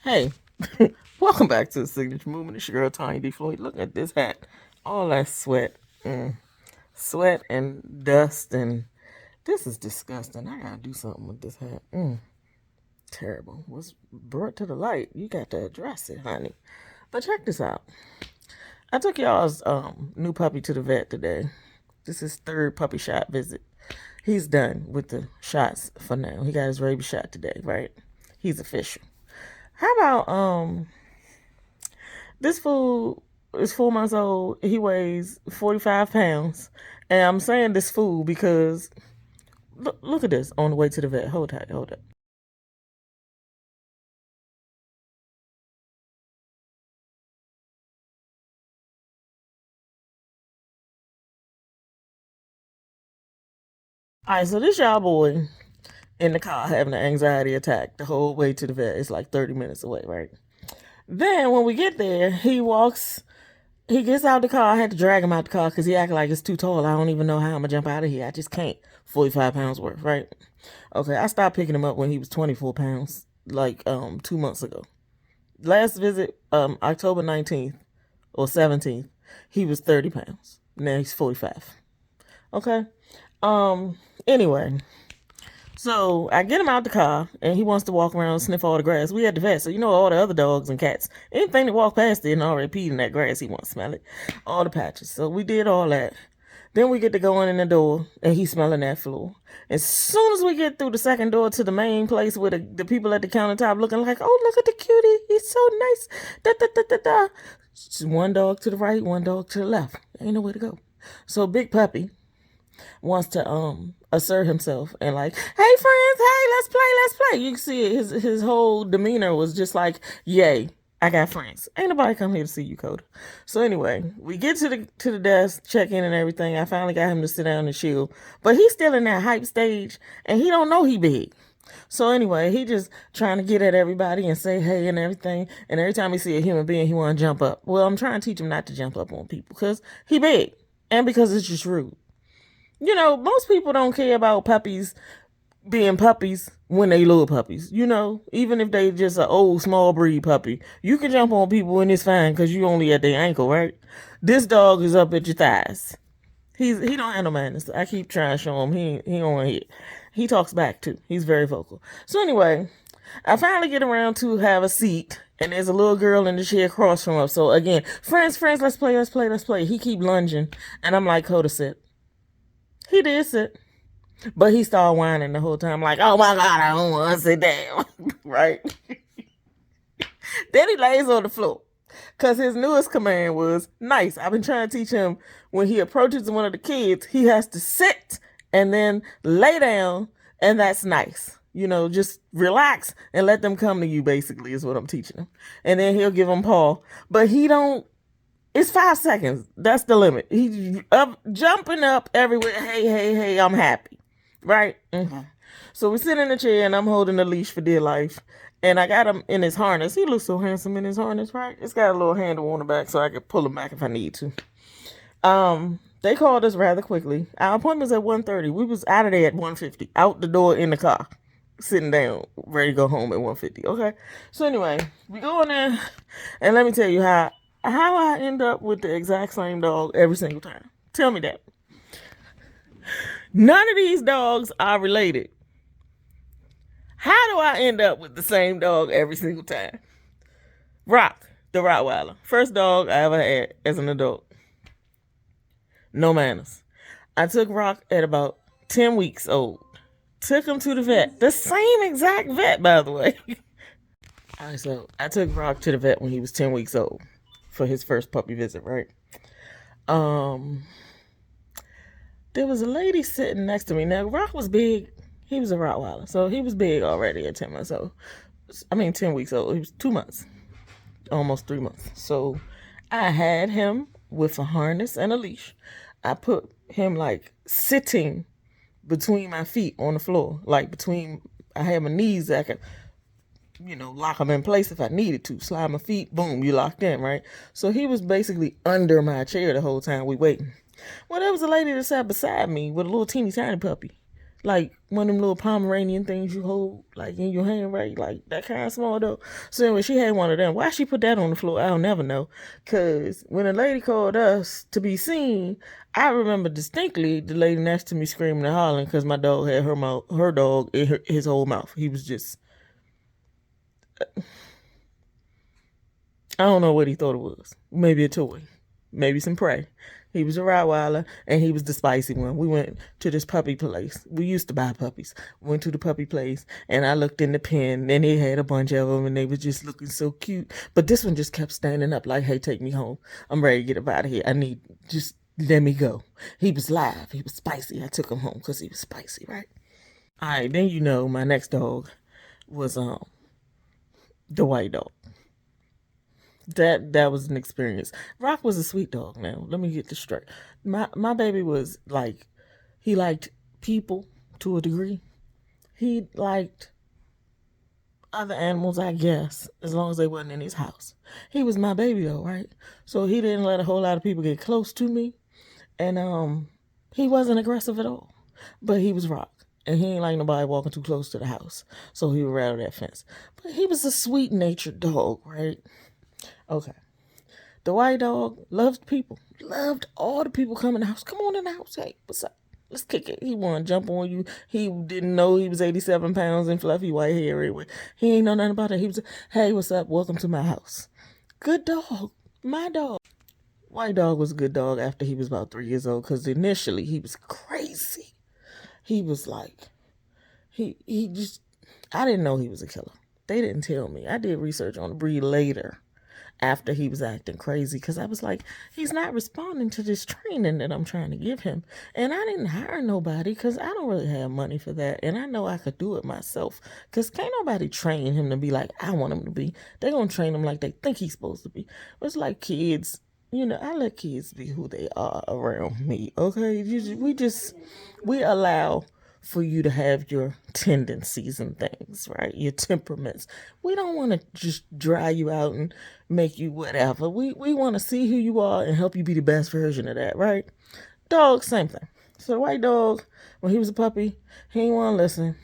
Hey, welcome back to the Signature Movement. It's your girl Tanya D. Floyd. Look at this hat. All that sweat. Sweat and dust, and this is disgusting. I gotta do something with this hat. Terrible. What's brought to the light? You got to address it, honey. But check this out. I took y'all's new puppy to the vet today. This is his third puppy shot visit. He's done with the shots for now. He got his rabies shot today, right? He's official. How about this fool is 4 months old. He weighs 45 pounds. And I'm saying this fool because look at this on the way to the vet. Hold tight, hold up. All right, so this y'all boy in the car having an anxiety attack the whole way to the vet. It's like 30 minutes away, right? Then when we get there, he gets out the car. I had to drag him out the car because he acted like it's too tall. I don't even know how I'm going to jump out of here. I just can't. 45 pounds worth, right? Okay, I stopped picking him up when he was 24 pounds, like 2 months ago. Last visit, October 19th or 17th, he was 30 pounds. Now he's 45. Okay? Anyway, so I get him out the car, and he wants to walk around and sniff all the grass. We at the vet, so you know all the other dogs and cats. Anything that walk past it and already peed in that grass, he wants to smell it. All the patches. So we did all that. Then we get to going in the door, and he's smelling that floor. As soon as we get through the second door to the main place where the people at the countertop looking like, oh, look at the cutie. He's so nice. Da, da, da, da, da. Just one dog to the right, one dog to the left. Ain't nowhere to go. So Big Puppy wants to assert himself and like, hey friends, hey, let's play. You can see it, his whole demeanor was just like, yay, I got friends. Ain't nobody come here to see you, Koda. So anyway, we get to the desk, check in and everything. I finally got him to sit down and chill, but he's still in that hype stage and he don't know he big. So anyway, he just trying to get at everybody and say hey and everything. And every time he see a human being, he want to jump up. Well, I'm trying to teach him not to jump up on people because he big and because it's just rude. You know, most people don't care about puppies being puppies when they little puppies. You know, even if they just an old small breed puppy, you can jump on people and it's fine because you only at their ankle, right? This dog is up at your thighs. He don't have no manners. I keep trying to show him he don't want to hit. He talks back too. He's very vocal. So anyway, I finally get around to have a seat, and there's a little girl in the chair across from us. So again, friends, let's play. He keep lunging, and I'm like, Koda, sit. He did sit. But he started whining the whole time, like, oh my God, I don't want to sit down. Right? Then he lays on the floor. Because his newest command was nice. I've been trying to teach him when he approaches one of the kids, he has to sit and then lay down, and that's nice. You know, just relax and let them come to you, basically, is what I'm teaching him. And then he'll give them paw. But he don't, it's 5 seconds. That's the limit. He's up, jumping up everywhere. Hey, I'm happy. Right? Mm-hmm. So we sit in the chair and I'm holding the leash for dear life. And I got him in his harness. He looks so handsome in his harness, right? It's got a little handle on the back so I can pull him back if I need to. They called us rather quickly. Our appointment was at 1:30. We was out of there at 1:50. Out the door in the car. Sitting down, ready to go home at 1:50. Okay? So anyway, we go in there and let me tell you how I end up with the exact same dog every single time. Tell me that. None of these dogs are related. How do I end up with the same dog every single time? Rock, the Rottweiler. First dog I ever had as an adult. No manners. I took Rock at about 10 weeks old. Took him to the vet. The same exact vet, by the way. All right, so I took Rock to the vet when he was 10 weeks old for his first puppy visit, right? There was a lady sitting next to me. Now, Rock was big. He was a Rottweiler, so he was big already at 10 months old. 10 weeks old. He was 2 months, almost 3 months. So I had him with a harness and a leash. I put him like sitting between my feet on the floor, like I had my knees that I could, lock them in place if I needed to. Slide my feet, boom, you locked in, right? So he was basically under my chair the whole time we waiting. Well, there was a lady that sat beside me with a little teeny tiny puppy. like one of them little Pomeranian things you hold like in your hand, right? Like that kind of small dog. So anyway, she had one of them. Why she put that on the floor, I'll never know. Cause when a lady called us to be seen, I remember distinctly the lady next to me screaming and hollering because my dog had her dog in his whole mouth. He was just, I don't know what he thought it was. Maybe a toy, maybe some prey. He was a Rottweiler, and he was the spicy one. We went to this puppy place. We used to buy puppies. Went to the puppy place, and I looked in the pen, and they had a bunch of them, and they was just looking so cute. But this one just kept standing up like, hey, take me home. I'm ready to get up out of here. I need, just let me go. He was live. He was spicy. I took him home because he was spicy, right? All right, then my next dog was the white dog. That was an experience. Rock was a sweet dog. Now let me get this straight. My baby was like, he liked people to a degree. He liked other animals, I guess, as long as they wasn't in his house. He was my baby though, right? So he didn't let a whole lot of people get close to me, and he wasn't aggressive at all. But he was Rock. And he ain't like nobody walking too close to the house. So he would rattle that fence. But he was a sweet natured dog, right? Okay. The white dog loved people. Loved all the people coming in the house. Come on in the house. Hey, what's up? Let's kick it. He wanted to jump on you. He didn't know he was 87 pounds and fluffy white hair everywhere. He ain't know nothing about it. He was, hey, what's up? Welcome to my house. Good dog. My dog. White dog was a good dog after he was about 3 years old because initially he was crazy. He was like, he just, I didn't know he was a killer. They didn't tell me. I did research on the breed later after he was acting crazy because I was like, he's not responding to this training that I'm trying to give him. And I didn't hire nobody because I don't really have money for that. And I know I could do it myself because can't nobody train him to be like I want him to be. They're going to train him like they think he's supposed to be. It's like kids. I let kids be who they are around me, okay? We allow for you to have your tendencies and things, right? Your temperaments. We don't want to just dry you out and make you whatever. We want to see who you are and help you be the best version of that, right? Dog, same thing. So the white dog, when he was a puppy, he didn't want to listen.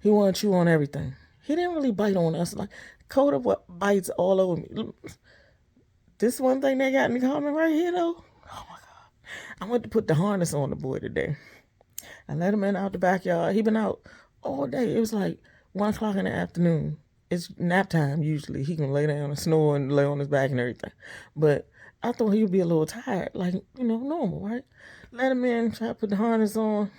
He wanted to chew on everything. He didn't really bite on us. Like, Koda bites all over me. This one thing they got in common right here, though. Oh my God. I went to put the harness on the boy today. I let him in out the backyard. He been out all day. It was like 1 o'clock in the afternoon. It's nap time usually. He can lay down and snore and lay on his back and everything. But I thought he would be a little tired, like, normal, right? Let him in, try to put the harness on.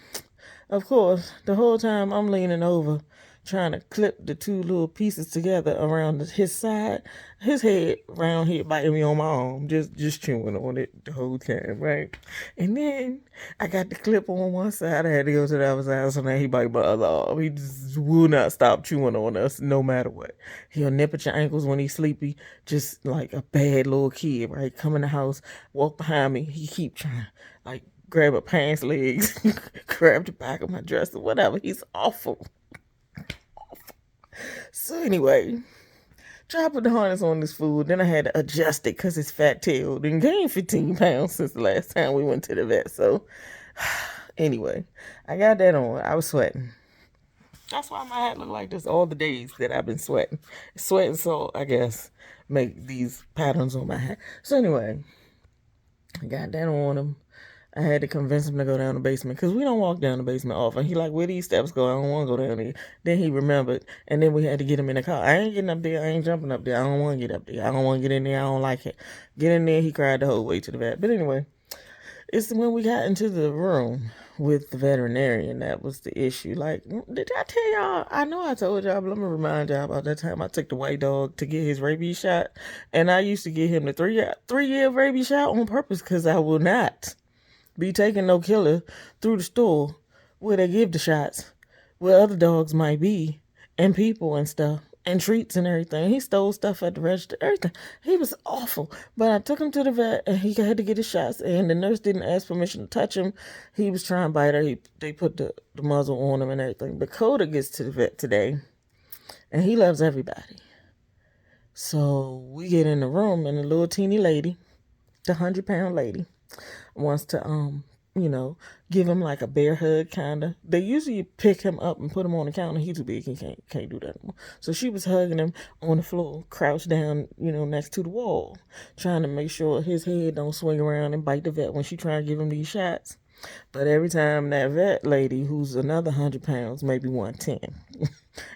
Of course, the whole time I'm leaning over trying to clip the two little pieces together around his side. His head around here biting me on my arm, just chewing on it the whole time, right? And then I got the clip on one side. I had to go to the other side, so now he bite my other arm. He just will not stop chewing on us no matter what. He'll nip at your ankles when he's sleepy, just like a bad little kid, right? Come in the house, walk behind me. He keep trying, like, grab my pants legs, grab the back of my dress or whatever. He's awful. So anyway, try to put the harness on this food. Then I had to adjust it because it's fat tailed and gained 15 pounds since the last time we went to the vet. So anyway, I got that on. I was sweating. That's why my hat look like this all the days that I've been sweating. Sweating, so I guess make these patterns on my hat. So anyway, I got that on him. I had to convince him to go down the basement because we don't walk down the basement often. He like, where these steps go? I don't want to go down there. Then he remembered, and then we had to get him in the car. I ain't getting up there. I ain't jumping up there. I don't want to get up there. I don't want to get in there. I don't like it. Get in there. He cried the whole way to the vet. But anyway, it's when we got into the room with the veterinarian that was the issue. Like, did I tell y'all? I know I told y'all, but let me remind y'all about that time I took the white dog to get his rabies shot. And I used to get him the three-year rabies shot on purpose because I will not be taking no killer through the store where they give the shots, where other dogs might be, and people and stuff, and treats and everything. He stole stuff at the register, everything. He was awful. But I took him to the vet, and he had to get his shots, and the nurse didn't ask permission to touch him. He was trying to bite her. They put the muzzle on him and everything. But Koda gets to the vet today, and he loves everybody. So we get in the room, and the little teeny lady, the 100-pound lady, wants to you know, give him like a bear hug kind of. They usually pick him up and put him on the counter. He's too big. He can't do that anymore. So she was hugging him on the floor, crouched down, next to the wall, trying to make sure his head don't swing around and bite the vet when she trying to give him these shots. But every time that vet lady, who's another 100 pounds, maybe 110,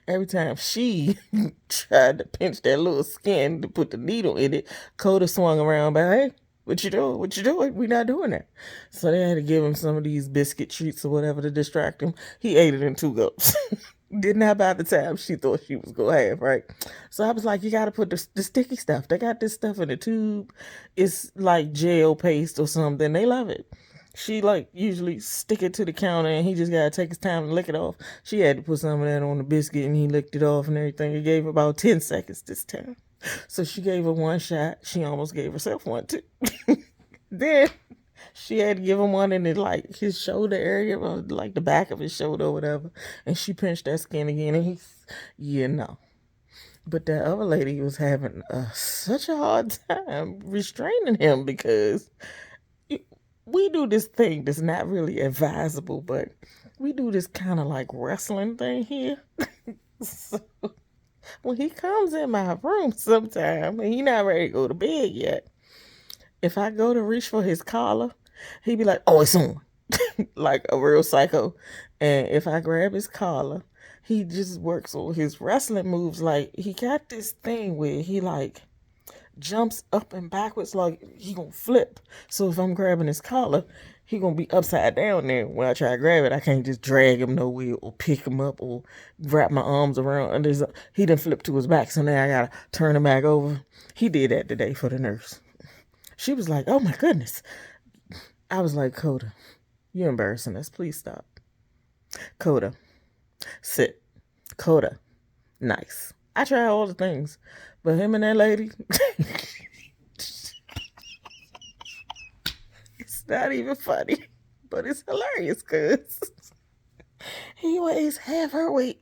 every time she tried to pinch that little skin to put the needle in it, Koda swung around by, hey, what you doing? What you doing? We not doing that. So they had to give him some of these biscuit treats or whatever to distract him. He ate it in 2 gulps. Didn't have by the time she thought she was going to have, right? So I was like, you got to put the sticky stuff. They got this stuff in the tube. It's like gel paste or something. They love it. She like usually stick it to the counter and he just got to take his time to lick it off. She had to put some of that on the biscuit and he licked it off and everything. It gave about 10 seconds this time. So she gave her 1 shot. She almost gave herself 1 too. Then she had to give him one in his shoulder area, or like the back of his shoulder or whatever. And she pinched that skin again and no. But that other lady was having such a hard time restraining him because we do this thing that's not really advisable, but we do this kind of like wrestling thing here. So when he comes in my room sometime and he not ready to go to bed yet, if I go to reach for his collar, he be like, oh, it's on. Like a real psycho. And if I grab his collar, he just works on his wrestling moves. Like he got this thing where he like jumps up and backwards like he gonna flip. So if I'm grabbing his collar, he gonna be upside down there. When I try to grab it, I can't just drag him nowhere or pick him up or wrap my arms around under his. He done flipped to his back, so now I gotta turn him back over. He did that today for the nurse. She was like, oh my goodness. I was like, Koda, you're embarrassing us. Please stop. Koda, sit. Koda, nice. I try all the things, but him and that lady, it's not even funny, but it's hilarious because he weighs half her weight.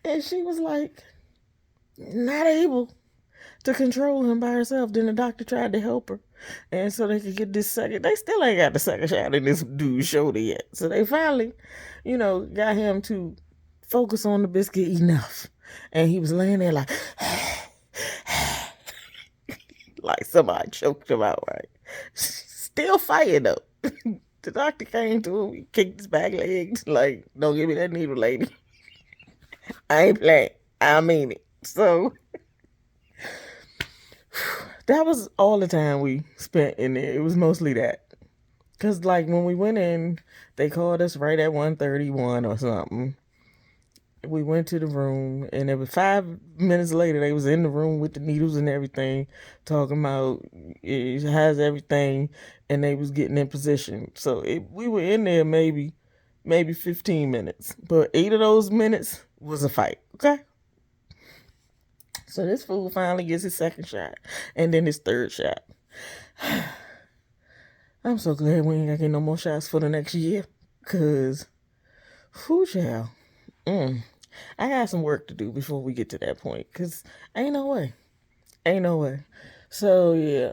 And she was like, not able to control him by herself. Then the doctor tried to help her. And so they could get this second. They still ain't got the second shot in this dude's shoulder yet. So they finally, got him to focus on the biscuit enough. And he was laying there like, like somebody choked him out, right? Still fighting though. The doctor came to him, he kicked his back legs, like, don't give me that needle, lady. I ain't playing. I mean it. So that was all the time we spent in there. It was mostly that. Because, like, when we went in, they called us right at 1:31 or something. We went to the room, and it was 5 minutes later, they was in the room with the needles and everything, talking about it has everything, and they was getting in position. So we were in there maybe 15 minutes. But 8 of those minutes was a fight, okay? So this fool finally gets his second shot and then his third shot. I'm so glad we ain't got to get no more shots for the next year. Because, child. I got some work to do before we get to that point. Because ain't no way. Ain't no way. So, yeah,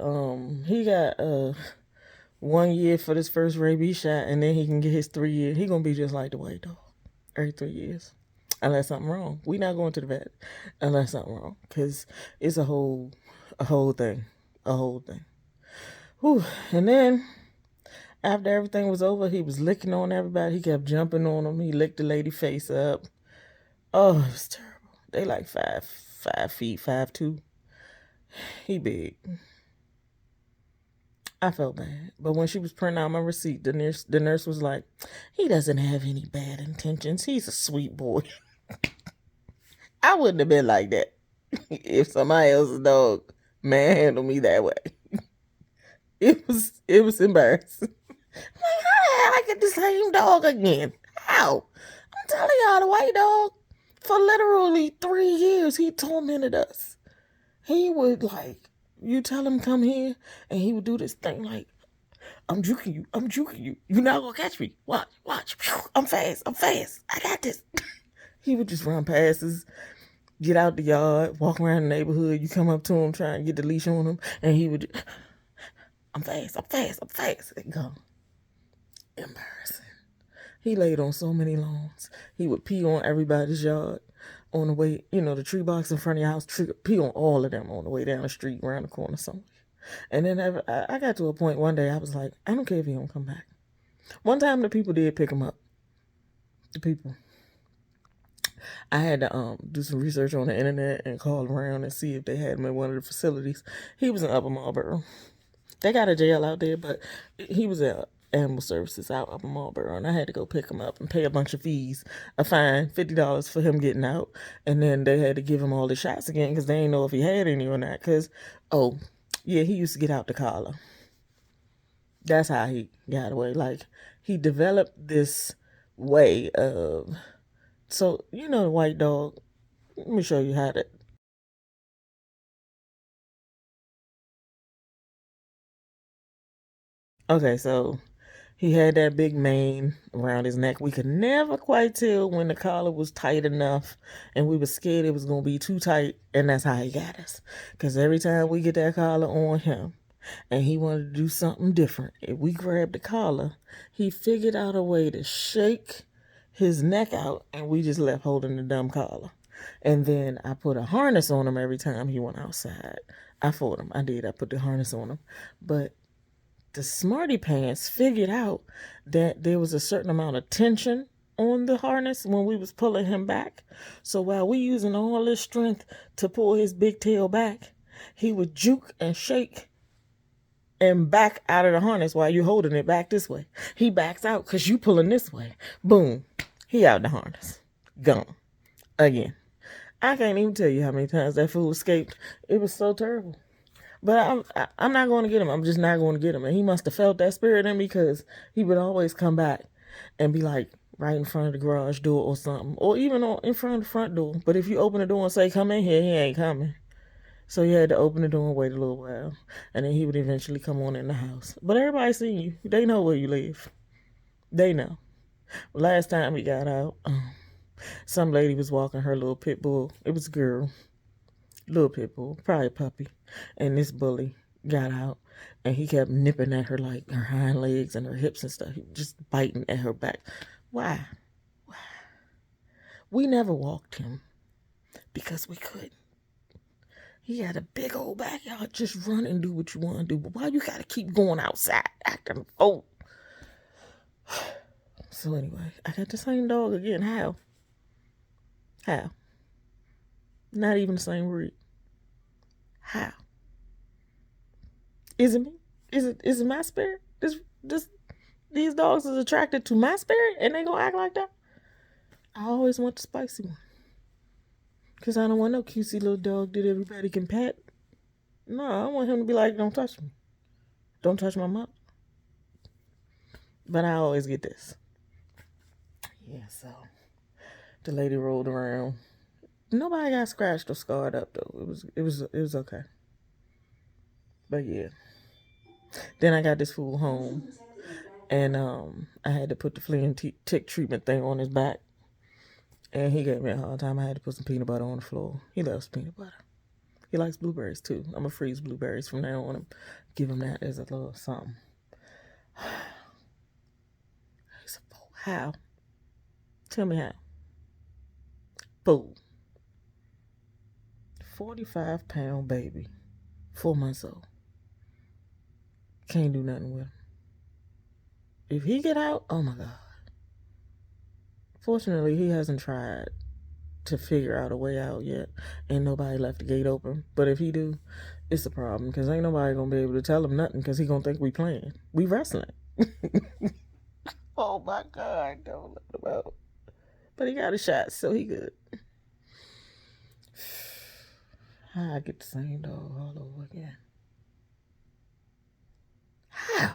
he got 1 year for this first rabies shot. And then he can get his 3 years. He going to be just like the white dog. Every 3 years. Unless something wrong. We not going to the vet unless something wrong. Because it's a whole thing. A whole thing. Whew. And then, after everything was over, he was licking on everybody. He kept jumping on them. He licked the lady face up. Oh, it was terrible. They like 5 feet, 5'2". He big. I felt bad. But when she was printing out my receipt, the nurse was like, he doesn't have any bad intentions. He's a sweet boy. I wouldn't have been like that if somebody else's dog manhandled me that way. It was embarrassing. Like, how the hell I get the same dog again? How? I'm telling y'all, the white dog, for literally 3 years, he tormented us. He would, like, you tell him come here, and he would do this thing like, I'm juking you. You're not gonna catch me. Watch. I'm fast. I got this. He would just run past us, get out the yard, walk around the neighborhood. You come up to him, try and get the leash on him, and he would, I'm fast. And go. Embarrassing. He laid on so many lawns. He would pee on everybody's yard on the way, the tree box in front of your house, pee on all of them on the way down the street, around the corner somewhere. And then I got to a point one day, I was like, I don't care if he don't come back. One time the people did pick him up. The people. I had to do some research on the internet and call around and see if they had him in one of the facilities. He was in Upper Marlboro. They got a jail out there, but he was at Animal Services out Upper Marlboro, and I had to go pick him up and pay a bunch of fees, a fine, $50 for him getting out, and then they had to give him all the shots again because they didn't know if he had any or not. Because, he used to get out the collar. That's how he got away. Like, he developed this way of, so, the white dog, let me show you how to. Okay, so he had that big mane around his neck. We could never quite tell when the collar was tight enough, and we were scared it was going to be too tight, and that's how he got us. Because every time we get that collar on him, and he wanted to do something different, if we grabbed the collar, he figured out a way to shake his neck out, and we just left holding the dumb collar. And then I put a harness on him every time he went outside. I fought him. I did. I put the harness on him. But the smarty pants figured out that there was a certain amount of tension on the harness when we was pulling him back. So while we using all this strength to pull his big tail back, he would juke and shake and back out of the harness while you holding it back this way. He backs out because you pulling this way. Boom. He out the harness. Gone. Again. I can't even tell you how many times that fool escaped. It was so terrible. But I'm not going to get him. I'm just not going to get him. And he must have felt that spirit in me because he would always come back and be like right in front of the garage door or something. Or even in front of the front door. But if you open the door and say, come in here, he ain't coming. So you had to open the door and wait a little while. And then he would eventually come on in the house. But everybody seen you. They know where you live. They know. Last time we got out, some lady was walking her little pit bull. It was a girl. Little pit bull. Probably a puppy. And this bully got out. And he kept nipping at her, like, her hind legs and her hips and stuff. He was just biting at her back. Why? We never walked him. Because we couldn't. He had a big old backyard. Just run and do what you want to do. But why you got to keep going outside acting old? So anyway, I got the same dog again. How? Not even the same breed. How? Is it me? Is it my spirit? These dogs is attracted to my spirit and they gonna act like that? I always want the spicy one. Because I don't want no cutesy little dog that everybody can pet. No, I want him to be like, don't touch me. Don't touch my mouth. But I always get this. Yeah, so the lady rolled around. Nobody got scratched or scarred up though. It was okay. But yeah. Then I got this fool home. And I had to put the flea and tick treatment thing on his back. And he gave me a hard time. I had to put some peanut butter on the floor. He loves peanut butter. He likes blueberries too. I'm going to freeze blueberries from now on and give him that as a little something. He's a fool. How? Tell me how. Fool. 45-pound baby. 4 months old. Can't do nothing with him. If he get out, oh my God. Fortunately, he hasn't tried to figure out a way out yet. Ain't nobody left the gate open. But if he do, it's a problem. Because ain't nobody going to be able to tell him nothing. Because he going to think we playing. We wrestling. Oh my God. Don't let him out. But he got a shot, so he good. I get the same dog all over again. How?